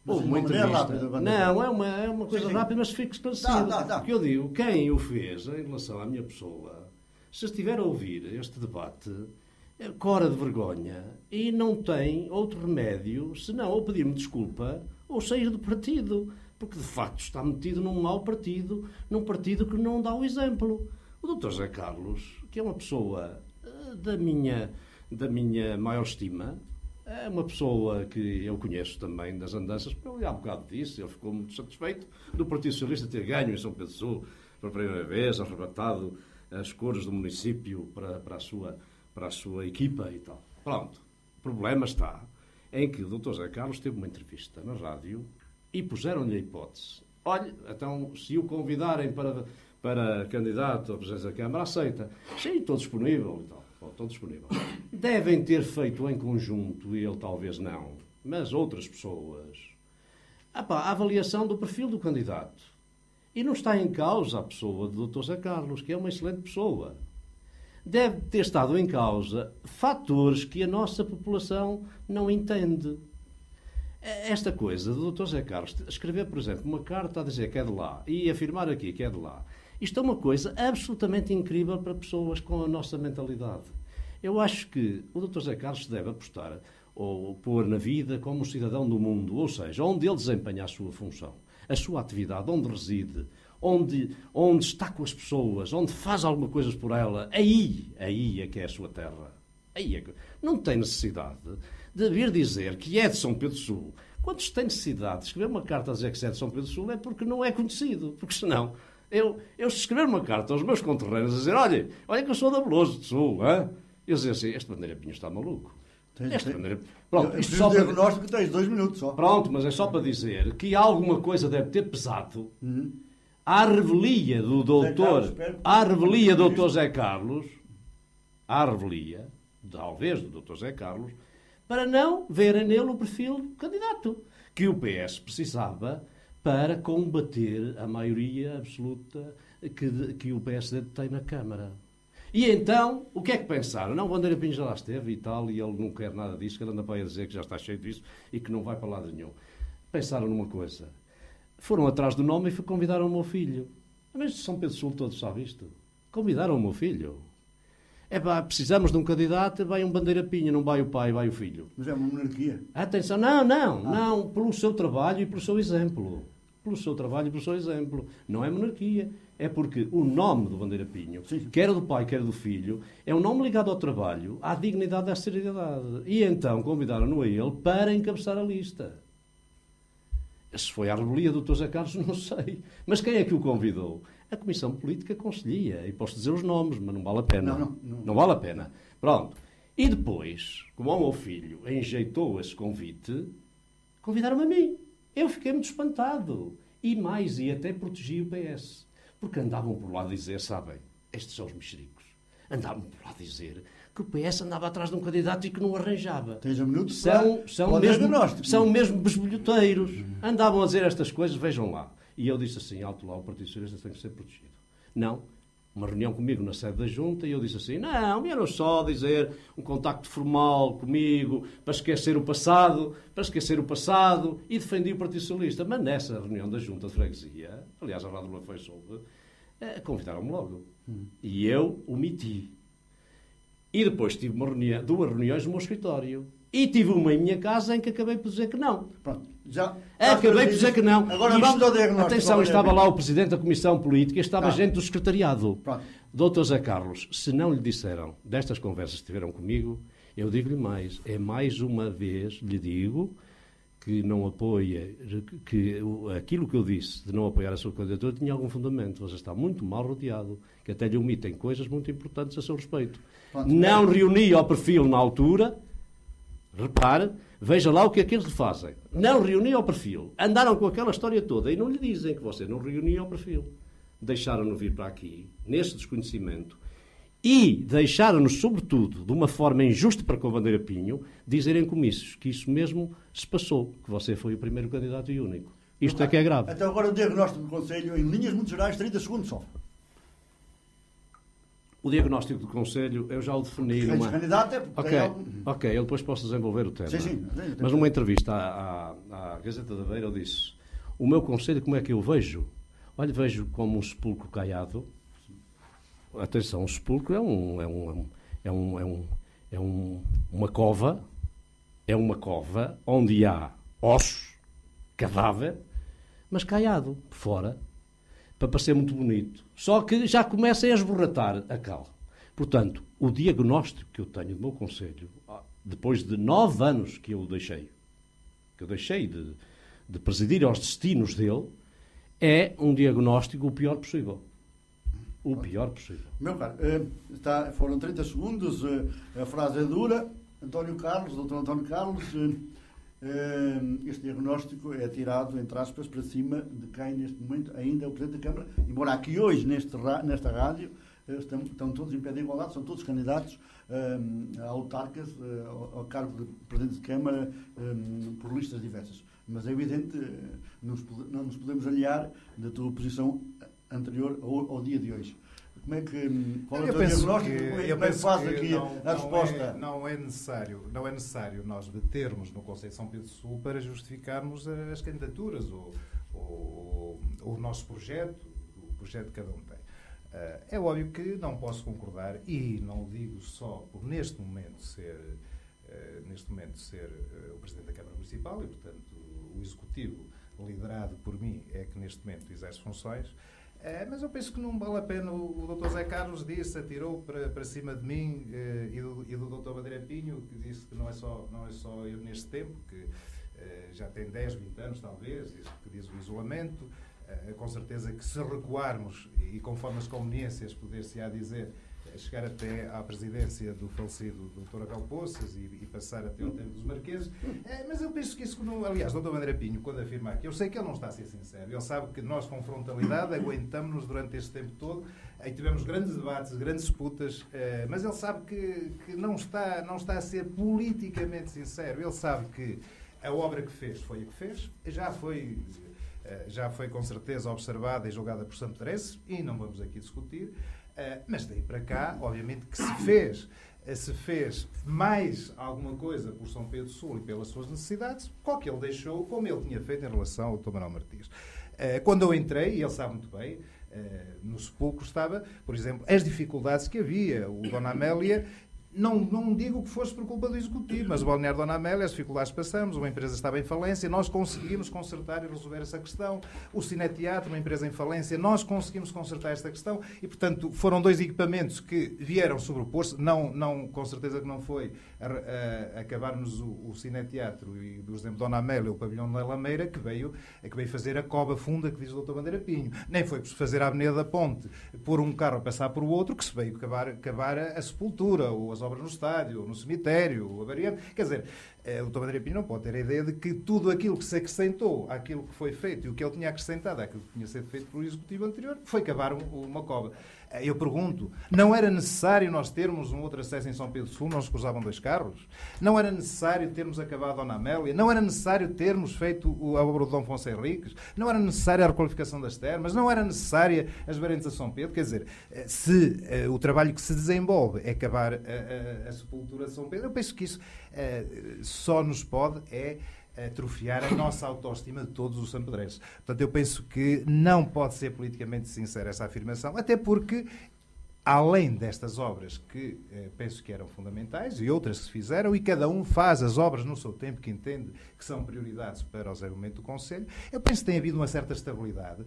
Houve uma entrevista. Não, é uma coisa rápida, mas fico esclarecido. Porque eu digo, quem o fez em relação à minha pessoa, se estiver a ouvir este debate, cora de vergonha e não tem outro remédio senão ou pedir-me desculpa ou sair do partido. Porque, de facto, está metido num mau partido, num partido que não dá o exemplo. O Dr. José Carlos, que é uma pessoa da minha maior estima, é uma pessoa que eu conheço também das andanças, porque há um bocado disso, ele ficou muito satisfeito do Partido Socialista ter ganho em São Pedro do Sul pela primeira vez, arrebatado as cores do município para a sua equipa e tal. Pronto. O problema está em que o Dr. José Carlos teve uma entrevista na rádio e puseram-lhe a hipótese. Olha, então, se o convidarem para candidato à presidência da Câmara, aceita. Sim, estou disponível e tal. Estou disponível. Devem ter feito em conjunto, e ele talvez não, mas outras pessoas, a avaliação do perfil do candidato. E não está em causa a pessoa do Dr. José Carlos, que é uma excelente pessoa. Deve ter estado em causa fatores que a nossa população não entende. Esta coisa do Dr. José Carlos escrever, por exemplo, uma carta a dizer que é de lá e afirmar aqui que é de lá, isto é uma coisa absolutamente incrível para pessoas com a nossa mentalidade. Eu acho que o Dr. José Carlos deve apostar ou pôr na vida como um cidadão do mundo, ou seja, onde ele desempenha a sua função, a sua atividade, onde reside, onde está com as pessoas, onde faz alguma coisa por ela, aí é que é a sua terra. Aí é que... Não tem necessidade de vir dizer que é de São Pedro do Sul. Quando se tem necessidade de escrever uma carta a dizer que é de São Pedro do Sul é porque não é conhecido. Porque senão, eu se escrever uma carta aos meus conterrâneos a dizer olha que eu sou da Veloso do Sul, hein? Eu dizer assim, este Bandeira Pinho está maluco. Pronto, isto só para... diagnóstico tens 2 minutos só. Pronto, mas é só para dizer que alguma coisa deve ter pesado à revelia do doutor, à revelia do Dr. José Carlos, à revelia, talvez, do Dr. José Carlos, para não verem nele o perfil do candidato que o PS precisava para combater a maioria absoluta que o PSD tem na Câmara. E então, o que é que pensaram? Não, o Bandeira Pinho já lá esteve e tal, e ele não quer nada disso, que ele anda para aí a dizer que já está cheio disso e que não vai para lado nenhum. Pensaram numa coisa. Foram atrás do nome e convidaram o meu filho. Mas São Pedro do Sul todo sabe isto. Convidaram o meu filho. Precisamos de um candidato, vai um Bandeira Pinho, não vai o pai, vai o filho. Mas é uma monarquia. Atenção, não, pelo seu trabalho e pelo seu exemplo. Pelo seu trabalho e pelo seu exemplo. Não é monarquia. É porque o nome do Bandeira Pinho, quer do pai, quer do filho, é um nome ligado ao trabalho, à dignidade e à seriedade. E então convidaram-no a ele para encabeçar a lista. Se foi à revelia do Dr. José Carlos, não sei. Mas quem é que o convidou? A Comissão Política Conselhia. E posso dizer os nomes, mas não vale a pena. Não vale a pena. Pronto. E depois, como o meu filho enjeitou esse convite, convidaram-me a mim. Eu fiquei muito espantado. E mais, e até protegi o PS. Porque andavam por lá a dizer, sabem, estes são os mexericos. Andavam por lá a dizer que o PS andava atrás de um candidato e que não o arranjava. Tens um minuto? São mesmo besbilhoteiros. Andavam a dizer estas coisas, vejam lá. E eu disse assim, alto lá, o Partido Socialista tem que ser protegido. Não. Uma reunião comigo na sede da Junta e eu disse assim, não, vieram só dizer um contacto formal comigo para esquecer o passado e defendi o Partido Socialista. Mas nessa reunião da Junta de Freguesia, aliás, a Rádio Lula foi soube, convidaram-me logo. E eu omiti. E depois tive duas reuniões no meu escritório. E tive uma em minha casa em que acabei por dizer que não. Pronto. Acabei por dizer que não. Agora vamos ao diagnóstico. Atenção, estava lá o Presidente da Comissão Política e estava gente do secretariado. Pronto. Dr. José Carlos, se não lhe disseram destas conversas que tiveram comigo, eu digo-lhe mais. É mais uma vez, lhe digo, que não apoia, que aquilo que eu disse de não apoiar a sua candidatura tinha algum fundamento. Você está muito mal rodeado, que até lhe omitem coisas muito importantes a seu respeito. Pronto. Não reuni ao perfil na altura. Repare, veja lá o que é que eles fazem. Não reuniam ao perfil. Andaram com aquela história toda e não lhe dizem que você não reunia ao perfil. Deixaram-no vir para aqui, nesse desconhecimento, e deixaram-nos, sobretudo, de uma forma injusta para com a Bandeira Pinho, dizerem comícios que isso mesmo se passou, que você foi o primeiro candidato e único. Isto é que é grave. Até agora o diagnóstico do Conselho, em linhas muito gerais, 30 segundos só. O diagnóstico do Conselho, eu já o defini numa... candidato é Ok, eu depois posso desenvolver o tema. Sim. Mas numa entrevista à Gazeta da Beira eu disse: o meu Conselho, como é que eu vejo? Olha, vejo como um sepulcro caiado. Atenção, o sepulcro uma cova. É uma cova onde há ossos, cadáver, mas caiado por fora, para parecer muito bonito. Só que já começa a esborratar a cal. Portanto, o diagnóstico que eu tenho do meu Conselho, depois de 9 anos que eu deixei de presidir aos destinos dele, é um diagnóstico o pior possível. O pior possível. Meu caro, foram 30 segundos, a frase é dura. Doutor António Carlos, este diagnóstico é tirado, entre aspas, para cima de quem neste momento ainda é o Presidente da Câmara, embora aqui hoje, nesta rádio, estão todos em pé de igualdade, são todos candidatos a autarcas, ao cargo de Presidente de Câmara, por listas diversas. Mas é evidente, não nos podemos aliar da tua posição anterior ao dia de hoje. Qual é o teu diagnóstico? Como é que faz aqui a resposta? Não é necessário nós determos no Conselho de São Pedro do Sul para justificarmos as candidaturas ou o nosso projeto, o projeto que cada um tem. É óbvio que não posso concordar, e não o digo só por neste momento ser o Presidente da Câmara Municipal e, portanto, o Executivo liderado por mim é que neste momento exerce funções. Mas eu penso que não vale a pena. O Dr. Zé Carlos atirou para cima de mim e do Dr. Bandeira Pinho, que disse que não é só eu neste tempo, que já tem 10, 20 anos talvez, isso que diz o isolamento. Com certeza que se recuarmos, e conforme as conveniências poder-se-á dizer, chegar até à presidência do falecido Dr. Abel Poças e passar até ao tempo dos Marqueses. Mas eu penso que isso não... Aliás, Dr. Bandeira Pinho, quando afirma aqui, eu sei que ele não está a ser sincero. Ele sabe que nós, com frontalidade, aguentamos-nos durante este tempo todo. Aí tivemos grandes debates, grandes disputas, mas ele sabe que não está a ser politicamente sincero. Ele sabe que a obra que fez foi a que fez, já foi com certeza observada e julgada por sampedrenses, e não vamos aqui discutir. Mas daí para cá, obviamente que se fez mais alguma coisa por São Pedro do Sul e pelas suas necessidades, qual que ele deixou, como ele tinha feito em relação ao Dr. Manuel Martins. Quando eu entrei, e ele sabe muito bem, no sepulcro estava, por exemplo, as dificuldades que havia. O Dona Amélia, não digo que fosse por culpa do Executivo, mas o balneário Dona Amélia, as dificuldades que passamos, uma empresa estava em falência, nós conseguimos consertar e resolver essa questão. O Cineteatro, uma empresa em falência, nós conseguimos consertar esta questão e, portanto, foram 2 equipamentos que vieram sobrepor-se, não, com certeza que não foi acabarmos o Cineteatro e, por exemplo, Dona Amélia, o pavilhão da Lameira, que veio fazer a cova funda que diz o Dr. Bandeira Pinho. Nem foi fazer a Avenida da Ponte, pôr um carro a passar por outro, que se veio acabar a sepultura, ou as obras no estádio, ou no cemitério, ou a variante. Quer dizer, o Dr. Bandeira Pinho não pode ter a ideia de que tudo aquilo que se acrescentou àquilo que foi feito e o que ele tinha acrescentado àquilo que tinha sido feito pelo Executivo anterior foi cavar uma cova. Eu pergunto, não era necessário nós termos um outro acesso em São Pedro do Sul, não nos cruzavam 2 carros? Não era necessário termos acabado a Dona Amélia? Não era necessário termos feito a obra do Dom Afonso Henriques? Não era necessária a requalificação das termas? Não era necessária as variantes a São Pedro? Quer dizer, se o trabalho que se desenvolve é acabar a sepultura de São Pedro, eu penso que isso só nos pode atrofiar a nossa autoestima de todos os sampedrenses. Portanto, eu penso que não pode ser politicamente sincera essa afirmação, até porque, além destas obras que penso que eram fundamentais e outras que se fizeram, e cada um faz as obras no seu tempo que entende que são prioridades para o desenvolvimento do Conselho, eu penso que tem havido uma certa estabilidade.